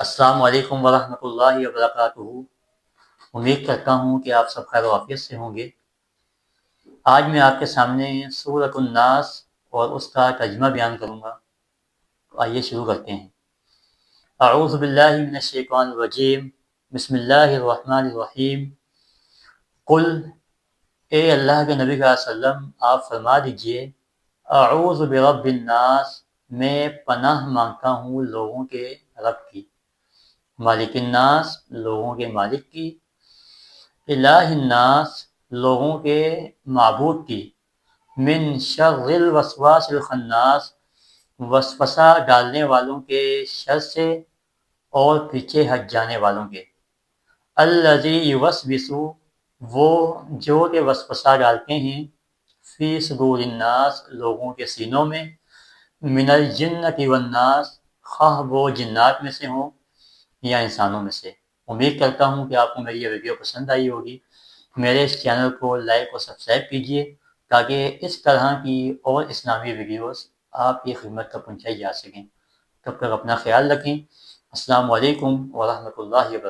السلام علیکم ورحمۃ اللہ وبرکاتہ۔ امید کرتا ہوں کہ آپ سب خیر و عافیت سے ہوں گے۔ آج میں آپ کے سامنے سورۃ الناس اور اس کا ترجمہ بیان کروں گا۔ تو آئیے شروع کرتے ہیں۔ اعوذ باللہ من الشیطان الرجیم، بسم اللہ الرحمن الرحیم۔ قل، اے اللہ کے نبی صلی اللہ علیہ وسلم آپ فرما دیجئے، اعوذ برب الناس، میں پناہ مانگتا ہوں لوگوں کے رب کی، مالک الناس، لوگوں کے مالک کی، الہ الناس، لوگوں کے معبود کی، من شر الوسواس الخناس، وسوسہ ڈالنے والوں کے شر سے اور پیچھے ہٹ جانے والوں کے، الذی یوسوس، وہ جو کہ وسوسہ ڈالتے ہیں، فی صدور الناس، لوگوں کے سینوں میں، من الجنۃ والناس، خواہ وہ جنات میں سے ہوں یا انسانوں میں سے۔ امید کرتا ہوں کہ آپ کو میری یہ ویڈیو پسند آئی ہوگی۔ میرے اس چینل کو لائک اور سبسکرائب کیجیے تاکہ اس طرح کی اور اسلامی ویڈیوز آپ کی خدمت تک پہنچائی جا سکیں۔ تب تک اپنا خیال رکھیں۔ السلام علیکم ورحمۃ اللہ وبرکاتہ۔